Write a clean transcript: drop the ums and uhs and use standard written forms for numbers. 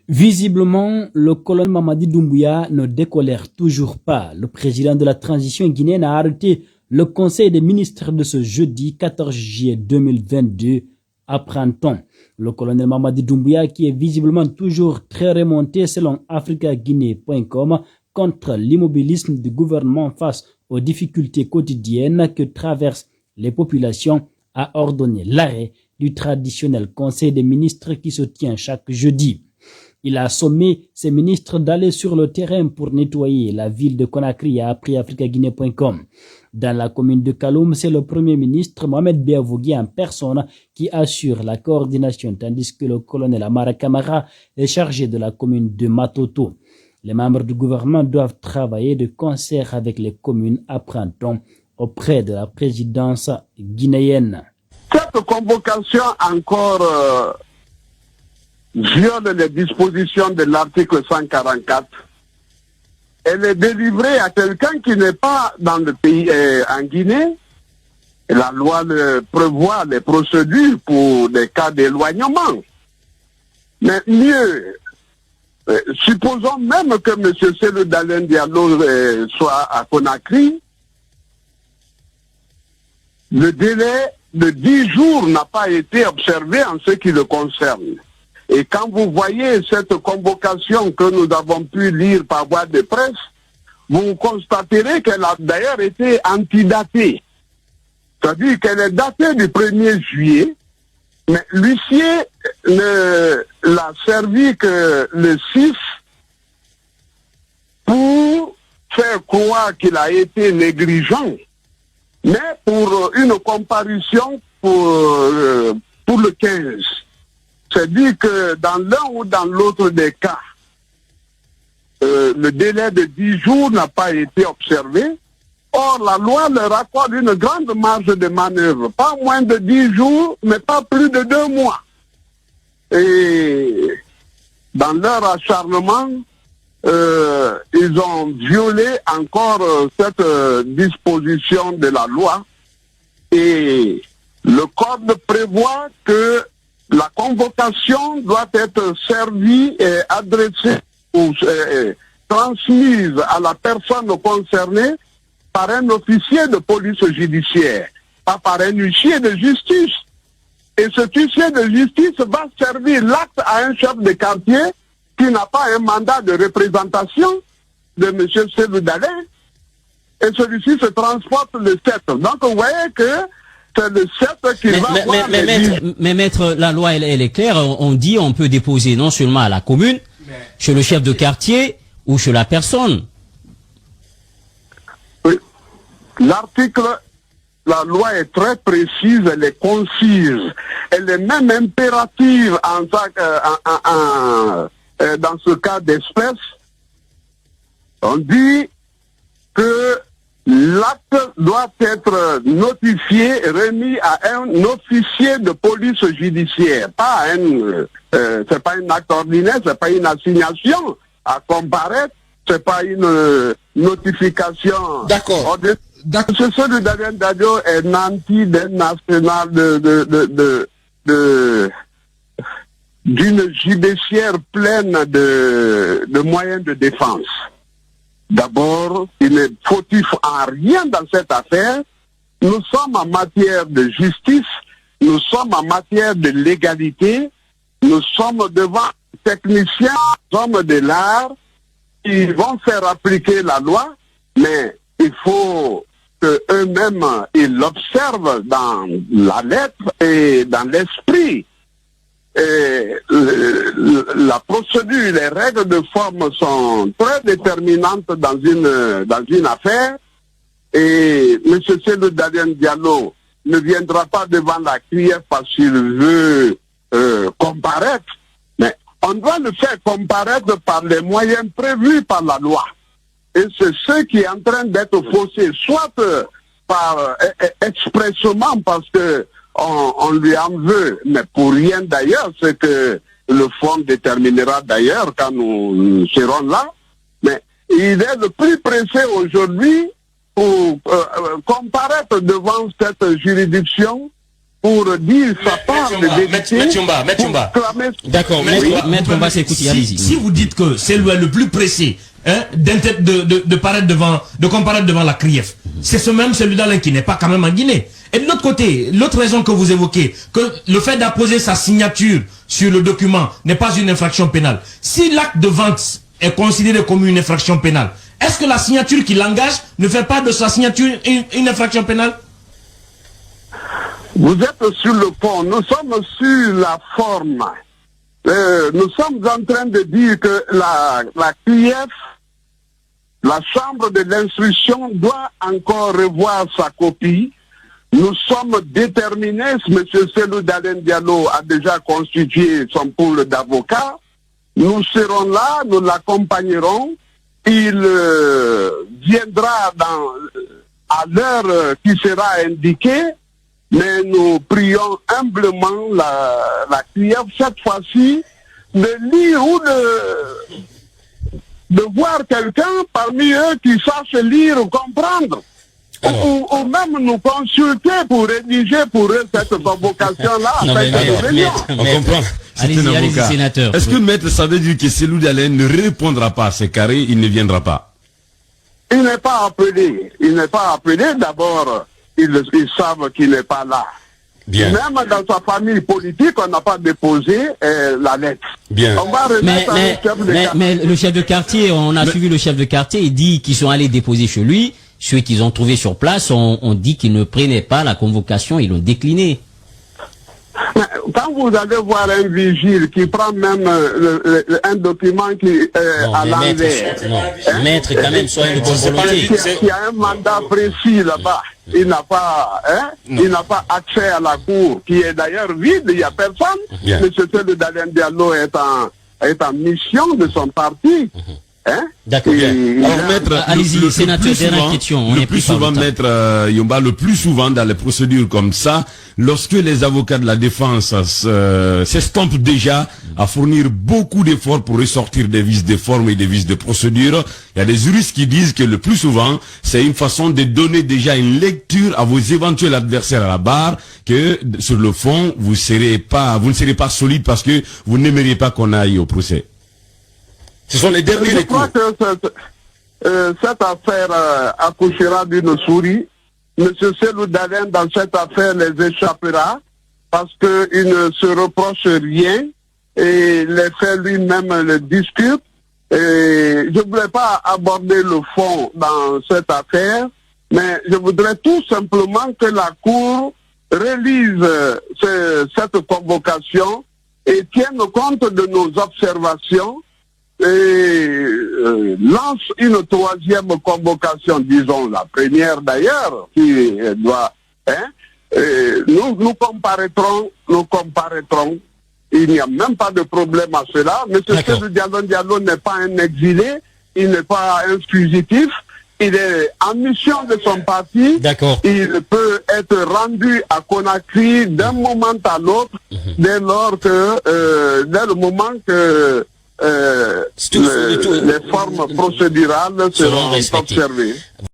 Visiblement, le colonel Mamadi Doumbouya ne décolère toujours pas. Le président de la transition guinéenne a arrêté le conseil des ministres de ce jeudi 14 juillet 2022, apprend-on. Le colonel Mamadi Doumbouya, qui est visiblement toujours très remonté selon africaguinée.com contre l'immobilisme du gouvernement face aux difficultés quotidiennes que traversent les populations, a ordonné l'arrêt du traditionnel conseil des ministres qui se tient chaque jeudi. Il a sommé ses ministres d'aller sur le terrain pour nettoyer la ville de Conakry, a appris africaguinée.com. Dans la commune de Kaloum, c'est le premier ministre Mohamed Biavougui en personne qui assure la coordination, tandis que le colonel Amara Kamara est chargé de la commune de Matoto. Les membres du gouvernement doivent travailler de concert avec les communes, apprend-on, auprès de la présidence guinéenne. Cette convocation encore viole les dispositions de l'article 144. Elle est délivrée à quelqu'un qui n'est pas dans le pays, en Guinée. Et la loi prévoit les procédures pour des cas d'éloignement. Mais mieux, supposons même que M. Cellou Dalein Diallo soit à Conakry, le délai de 10 jours n'a pas été observé en ce qui le concerne. Et quand vous voyez cette convocation que nous avons pu lire par voie de presse, vous constaterez qu'elle a d'ailleurs été antidatée. C'est-à-dire qu'elle est datée du 1er juillet, mais l'huissier ne l'a servi que le 6 pour faire croire qu'il a été négligent, mais pour une comparution pour le 15. C'est-à-dire que dans l'un ou dans l'autre des cas, le délai de 10 jours n'a pas été observé. Or, la loi leur accorde une grande marge de manœuvre. Pas moins de 10 jours, mais pas plus de 2 mois. Et dans leur acharnement, ils ont violé encore cette disposition de la loi. Et le code prévoit que la convocation doit être servie et adressée ou transmise à la personne concernée par un officier de police judiciaire, pas par un huissier de justice. Et cet huissier de justice va servir l'acte à un chef de quartier qui n'a pas un mandat de représentation de M. Cellou Dalein. Et celui-ci se transporte le 7. Donc vous voyez que c'est le 7 qui va voir mais maître, la loi elle est claire. On dit on peut déposer non seulement à la commune, chez le chef de quartier ou chez la personne. Oui. L'article, la loi est très précise, elle est concise, elle est même impérative dans ce cas d'espèce. On dit que l'acte doit être notifié, remis à un officier de police judiciaire, pas c'est pas un acte ordinaire, c'est pas une assignation à comparaître, c'est pas une notification. D'accord. Ce Cellou Dalein Diallo est nanti d'un national d'une judiciaire pleine de moyens de défense. D'abord, il n'est fautif en rien dans cette affaire. Nous sommes en matière de justice, nous sommes en matière de légalité, nous sommes devant des techniciens, hommes de l'art, qui vont faire appliquer la loi, mais il faut qu'eux-mêmes, ils l'observent dans la lettre et dans l'esprit. La procédure, les règles de forme sont très déterminantes dans une affaire. Et M. Cellou Dalein Diallo ne viendra pas devant la CRIEF parce qu'il veut comparaître. Mais on doit le faire comparaître par les moyens prévus par la loi. Et c'est ce qui est en train d'être faussé, soit expressément parce que on lui en veut, mais pour rien d'ailleurs, c'est que le fond déterminera d'ailleurs quand nous serons là. Mais il est le plus pressé aujourd'hui pour comparaître devant cette juridiction pour dire sa part de vérité. D'accord, maître, on va s'écouter, allez-y. Si vous dites que c'est le plus pressé, hein, de comparaître devant la CRIEF, c'est ce même celui-là qui n'est pas quand même en Guinée. Et de l'autre côté, l'autre raison que vous évoquez, que le fait d'apposer sa signature sur le document n'est pas une infraction pénale. Si l'acte de vente est considéré comme une infraction pénale, est-ce que la signature qui l'engage ne fait pas de sa signature une infraction pénale? Vous êtes sur le fond, nous sommes sur la forme. Nous sommes en train de dire que la CRIEF, la chambre de l'instruction, doit encore revoir sa copie. Nous sommes déterminés, M. Cellou Dalein Diallo a déjà constitué son pool d'avocats. Nous serons là, nous l'accompagnerons. Il viendra à l'heure qui sera indiquée, mais nous prions humblement la CRIEF cette fois-ci de lire ou de voir quelqu'un parmi eux qui sache lire ou comprendre. Ou même nous consulter pour rédiger pour eux cette convocation-là. On comprend. Allez-y, sénateur. Est-ce que maître, ça veut dire que Cellou Dalein ne répondra pas à ces carrés, il ne viendra pas? Il n'est pas appelé. Il n'est pas appelé. D'abord, ils savent qu'il n'est pas là. Bien. Même dans sa famille politique, on n'a pas déposé la lettre. Bien. On va remettre mais le chef de quartier, on a suivi le chef de quartier, il dit qu'ils sont allés déposer chez lui. Ceux qu'ils ont trouvés sur place, on dit qu'ils ne prenaient pas la convocation, ils l'ont décliné. Quand vous allez voir un vigile qui prend même un document qui à l'envers, maître, quand même, soyez de bonne volonté. Qui a un mandat précis là-bas, il n'a pas, il n'a pas accès à la cour, qui est d'ailleurs vide, il n'y a personne. Bien. M. Cellou Dalein Diallo est en mission de son parti. D'accord. Alors, maître, allez-y, sénateur, dernière question. Le plus souvent, maître Yomba, le plus souvent dans les procédures comme ça, lorsque les avocats de la défense s'estampent déjà à fournir beaucoup d'efforts pour ressortir des vices de forme et des vices de procédure, il y a des juristes qui disent que le plus souvent, c'est une façon de donner déjà une lecture à vos éventuels adversaires à la barre, que sur le fond, vous ne serez pas solide parce que vous n'aimeriez pas qu'on aille au procès. Ce sont les derniers Je recours. crois que cette affaire accouchera d'une souris. M. Cellou Dalein, dans cette affaire, les échappera parce qu'il ne se reproche rien et les faits lui-même le discutent. Et je ne voulais pas aborder le fond dans cette affaire, mais je voudrais tout simplement que la Cour relise cette convocation et tienne compte de nos observations et lance une troisième convocation, disons la première d'ailleurs, qui doit, nous comparaîtrons, il n'y a même pas de problème à cela. M. Cellou Diallo n'est pas un exilé, il n'est pas un fugitif, il est en mission de son parti. D'accord. Il peut être rendu à Conakry d'un moment à l'autre, dès le moment que les formes procédurales seront observées.